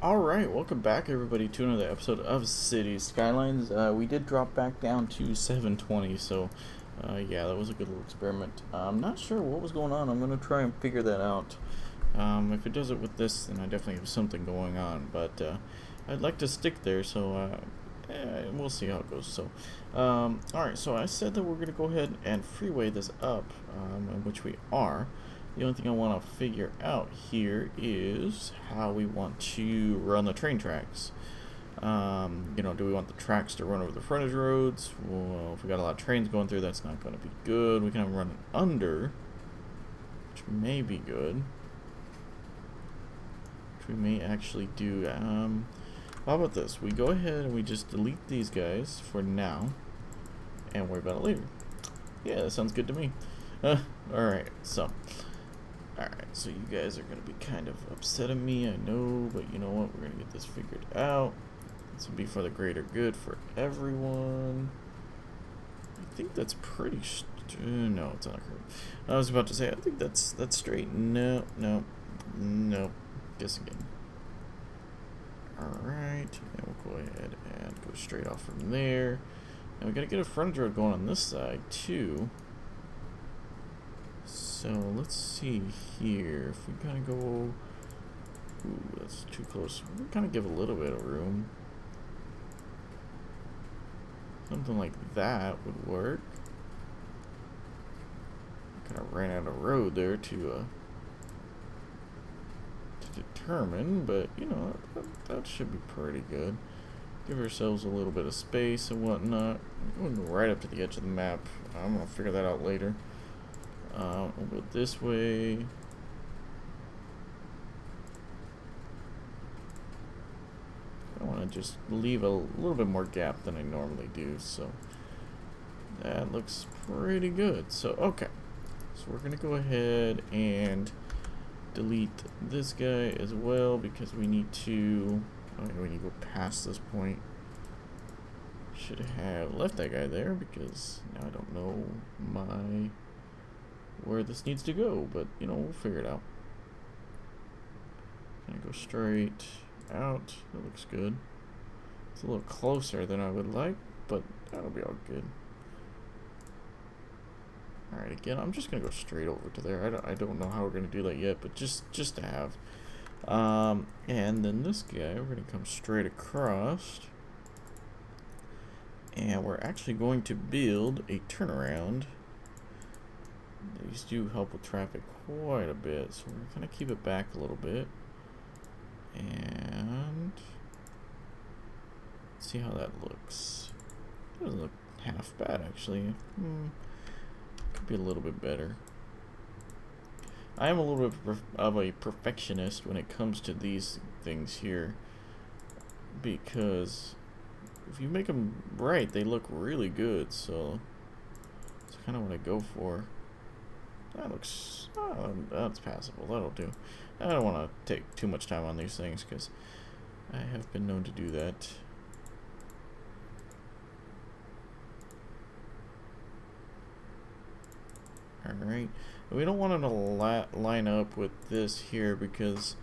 Alright, welcome back everybody to another episode of City Skylines. We did drop back down to 720, so yeah, that was a good little experiment. I'm not sure what was going on. I'm going to try and figure that out. If it does it with this, then I definitely have something going on, but I'd like to stick there, so we'll see how it goes. So, alright, so I said that we're going to go ahead and freeway this up, which we are. The only thing I want to figure out here is how we want to run the train tracks. Do we want the tracks to run over the frontage roads? Well, if we got a lot of trains going through, that's not going to be good. We can run it under, which may be good. Which we may actually do. How about this? We go ahead and we just delete these guys for now and worry about it later. Yeah, that sounds good to me. Alright, so. Alright, so you guys are going to be kind of upset at me, I know, but you know what? We're going to get this figured out. This will be for the greater good for everyone. I think that's pretty... no, it's not correct. I was about to say, I think that's straight. No. Guess again. Alright, and we'll go ahead and go straight off from there. Now we got to get a frontage road going on this side, too. So let's see here. If we kind of go, ooh, that's too close. We kind of give a little bit of room. Something like that would work. Kind of ran out of road there to determine, but you know that should be pretty good. Give ourselves a little bit of space and whatnot. We're going right up to the edge of the map. I'm gonna figure that out later. We'll go this way. I want to just leave a little bit more gap than I normally do, so that looks pretty good. So, okay. So we're going to go ahead and delete this guy as well because we need to, when you go past this point, should have left that guy there because now I don't know where this needs to go, but you know, we'll figure it out. Gonna go straight out. That looks good. It's a little closer than I would like, but that'll be all good. Alright, again, I'm just gonna go straight over to there. I don't know how we're gonna do that yet, but just to have. And then this guy, we're gonna come straight across. And we're actually going to build a turnaround. These do help with traffic quite a bit, so we're going to kind of keep it back a little bit. And see how that looks. It doesn't look half bad, actually. Could be a little bit better. I am a little bit of a perfectionist when it comes to these things here, because if you make them right, they look really good, so that's kind of what I go for. That looks, that's passable, that'll do. I don't want to take too much time on these things because I have been known to do that. Alright, we don't want it to line up with this here because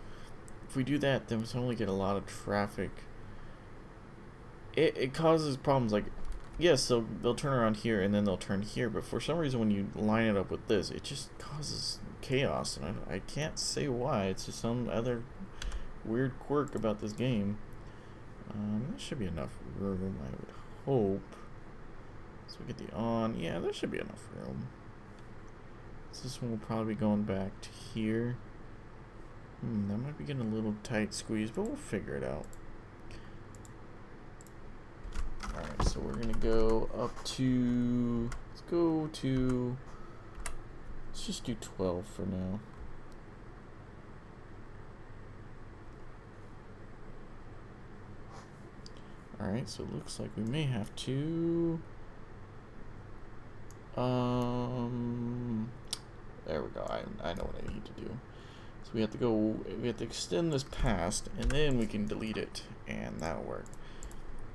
if we do that, then we'll only get a lot of traffic. It causes problems like, yes, they'll turn around here and then they'll turn here, but for some reason when you line it up with this, it just causes chaos, and I can't say why. It's just some other weird quirk about this game. There should be enough room, I would hope. So we get the on. Yeah, there should be enough room. So this one will probably be going back to here. That might be getting a little tight squeeze, but we'll figure it out. Alright, so we're going to go up to, let's just do 12 for now. Alright, so it looks like we may have to, there we go, I know what I need to do. So we have to extend this past, and then we can delete it, and that'll work.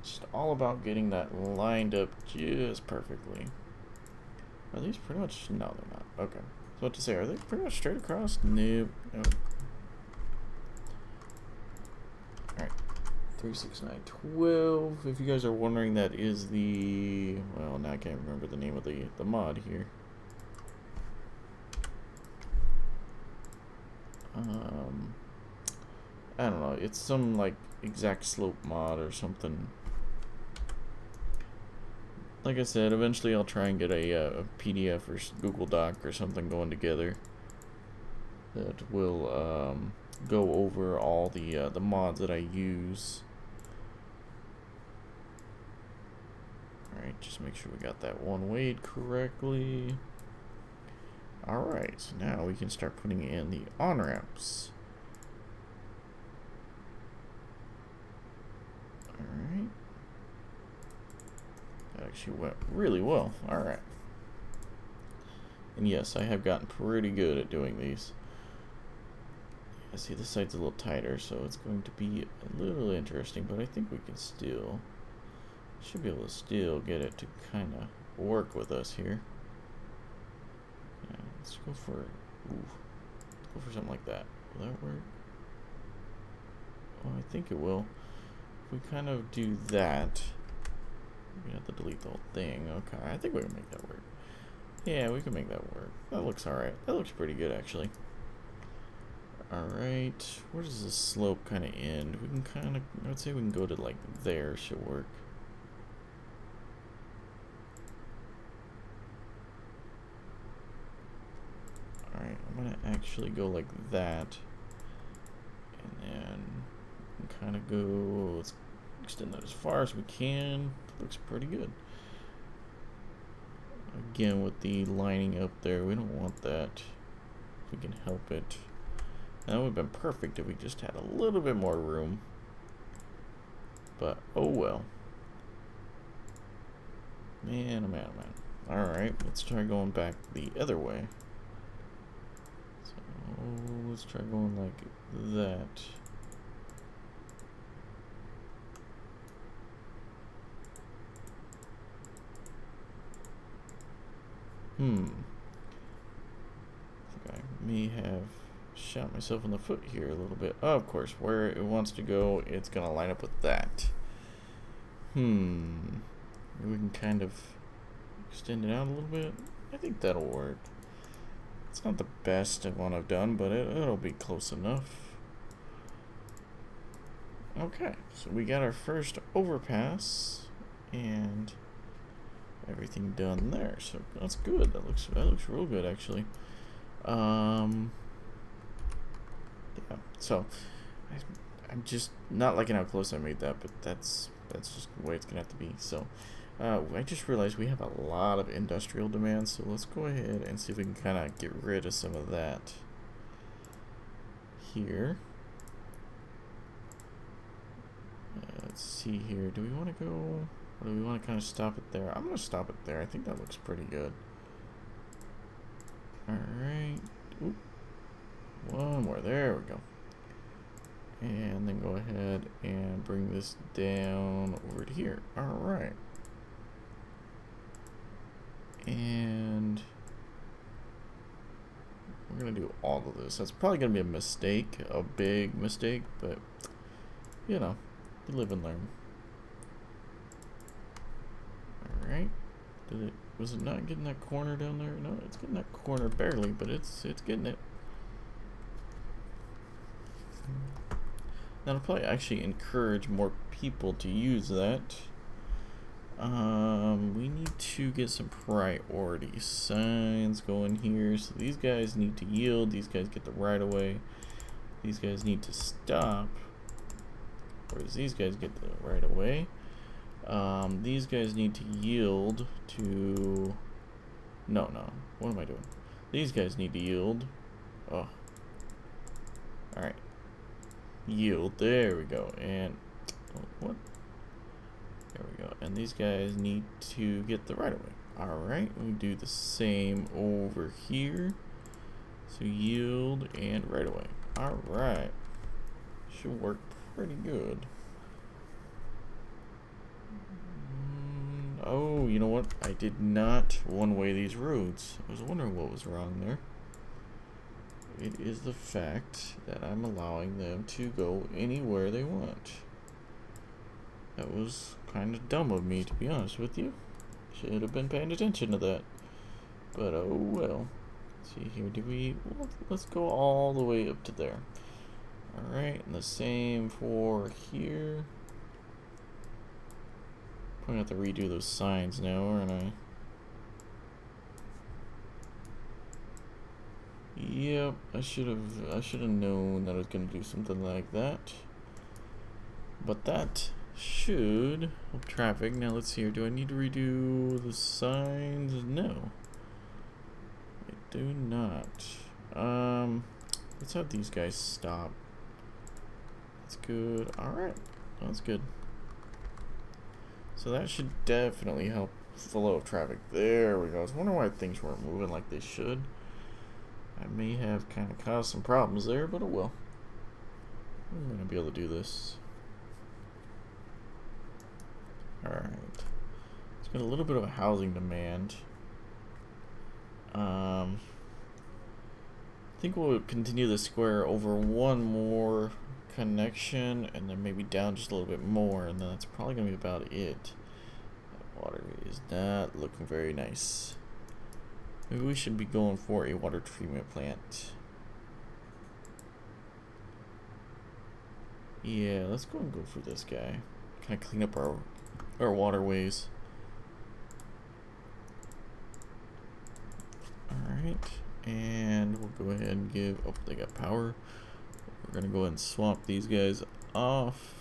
Just all about getting that lined up just perfectly. Are these pretty much? No, they're not. Okay. So what to say? Are they pretty much straight across? Nope. Nope. 36912. If you guys are wondering, that is the, well, now I can't remember the name of the mod here. I don't know, it's some like exact slope mod or something. Like I said, eventually I'll try and get a PDF or Google Doc or something going together that will go over all the mods that I use. Alright, just make sure we got that one weighed correctly. Alright, so now we can start putting in the on-ramps. Alright. That actually went really well. Alright. And yes, I have gotten pretty good at doing these. I see this side's a little tighter, so it's going to be a little interesting, but I think we can still, should be able to still get it to kind of work with us here. Yeah, let's go for, let's go for something like that. Will that work? Well, I think it will. If we kind of do that, we have to delete the whole thing. Okay, I think we can make that work. Yeah, we can make that work. That looks alright. That looks pretty good, actually. Alright, where does this slope kind of end? We can kind of, I would say we can go to like there, should work. Alright, I'm going to actually go like that. And then kind of go, let's extend that as far as we can. Looks pretty good. Again, with the lining up there, we don't want that if we can help it. That would have been perfect if we just had a little bit more room. But, oh well. Man, oh man, oh man. Alright, let's try going back the other way. So, let's try going like that. I think I may have shot myself in the foot here a little bit. Oh, of course, where it wants to go, it's going to line up with that. Maybe we can kind of extend it out a little bit. I think that'll work. It's not the best one I've done, but it'll be close enough. Okay, so we got our first overpass and everything done there, so that's good. That looks real good, actually. Yeah, so I'm just not liking how close I made that, but that's just the way it's gonna have to be. So I just realized we have a lot of industrial demand, so let's go ahead and see if we can kind of get rid of some of that here. Let's see here. Do we want to go, or do we want to kind of stop it there? I'm going to stop it there. I think that looks pretty good. Alright. One more. There we go. And then go ahead and bring this down over to here. Alright. And we're going to do all of this. That's probably going to be a mistake, a big mistake, but, you know, you live and learn. Alright. Was it not getting that corner down there? No, it's getting that corner barely, but it's getting it. That'll probably actually encourage more people to use that. We need to get some priority signs going here. So these guys need to yield. These guys get the right of way. These guys need to stop. Whereas these guys get the right of way. These guys need to yield to... No. What am I doing? These guys need to yield. Oh. Alright. Yield. There we go. And... what? There we go. And these guys need to get the right of way. Alright. We do the same over here. So yield and right of way. Alright. Should work pretty good. Oh, you know what? I did not one-way these roads. I was wondering what was wrong there. It is the fact that I'm allowing them to go anywhere they want. That was kind of dumb of me, to be honest with you. Should have been paying attention to that. But oh well. Let's see here, let's go all the way up to there. Alright, and the same for here. I'm gonna have to redo those signs now, aren't I? Yep, I should have known that I was gonna do something like that. But that should help traffic. Now let's see here. Do I need to redo the signs? No. I do not. Let's have these guys stop. That's good. Alright. That's good. So that should definitely help flow of traffic. There we go. I was wondering why things weren't moving like they should. I may have kind of caused some problems there, but oh well. I'm going to be able to do this. Alright. It's got a little bit of a housing demand. I think we'll continue the square over one more connection and then maybe down just a little bit more, and then that's probably going to be about it. That water is not looking very nice. Maybe we should be going for a water treatment plant. Yeah, let's go and go for this guy. Kind of clean up our waterways. Alright, and we'll go ahead and give, oh, they got power. We're gonna go ahead and swap these guys off.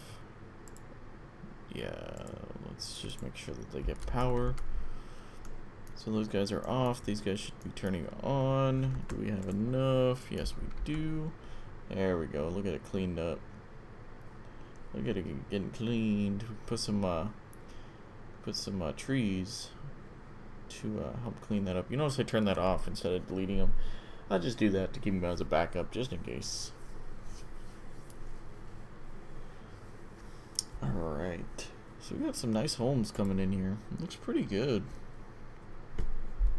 Yeah, let's just make sure that they get power. So those guys are off. These guys should be turning on. Do we have enough? Yes, we do. There we go. Look at it cleaned up. Look at it getting cleaned. Put some trees to help clean that up. You notice I turned that off instead of deleting them. I'll just do that to keep them as a backup, just in case. Alright. So we got some nice homes coming in here. It looks pretty good.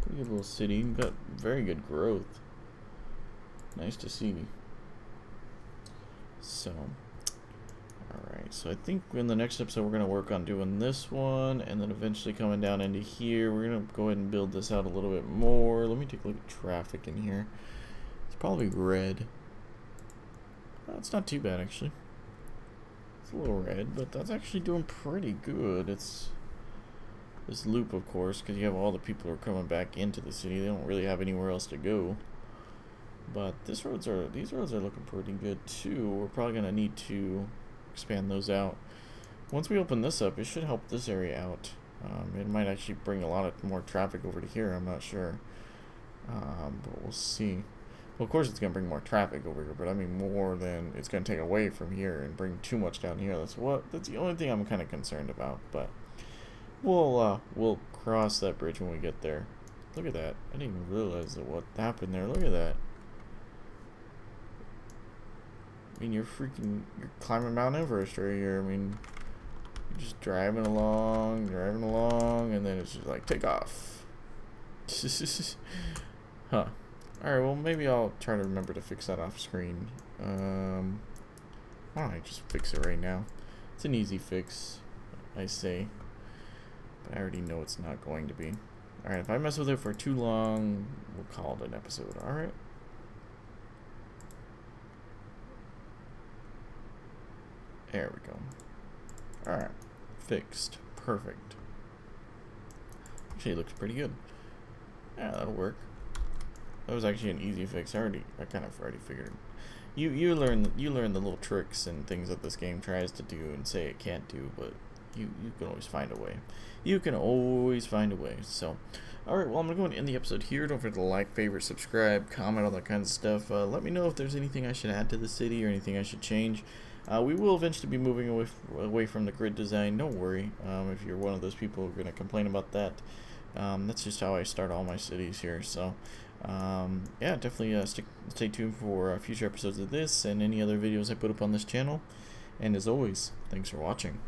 Pretty good little city. Got very good growth. Nice to see. So, alright. So I think in the next episode we're going to work on doing this one, and then eventually coming down into here. We're going to go ahead and build this out a little bit more. Let me take a look at traffic in here. It's probably red. It's not too bad, actually. It's a little red, but that's actually doing pretty good. It's this loop, of course, because you have all the people who are coming back into the city. They don't really have anywhere else to go. But these roads are looking pretty good too. We're probably gonna need to expand those out. Once we open this up, it should help this area out. It might actually bring a lot of more traffic over to here. I'm not sure, but we'll see. Well, of course it's gonna bring more traffic over here, but I mean more than it's gonna take away from here and bring too much down here. That's the only thing I'm kind of concerned about. But we'll cross that bridge when we get there. Look at that. I didn't even realize what happened there. Look at that. I mean, you're climbing Mount Everest right here. I mean, you're just driving along, and then it's just like, take off. Huh. Alright, well, maybe I'll try to remember to fix that off screen. Why don't I just fix it right now? It's an easy fix, I say. But I already know it's not going to be. Alright, if I mess with it for too long, we'll call it an episode, alright? There we go. Alright. Fixed. Perfect. Actually, it looks pretty good. Yeah, that'll work. That was actually an easy fix. I kind of already figured. You learn the little tricks and things that this game tries to do and say it can't do, but you can always find a way. You can always find a way. So, alright, well, I'm going to go and end the episode here. Don't forget to like, favorite, subscribe, comment, all that kind of stuff. Let me know if there's anything I should add to the city or anything I should change. We will eventually be moving away from the grid design. Don't worry if you're one of those people who are going to complain about that. That's just how I start all my cities here. So, yeah, definitely stay tuned for future episodes of this and any other videos I put up on this channel. And as always, thanks for watching.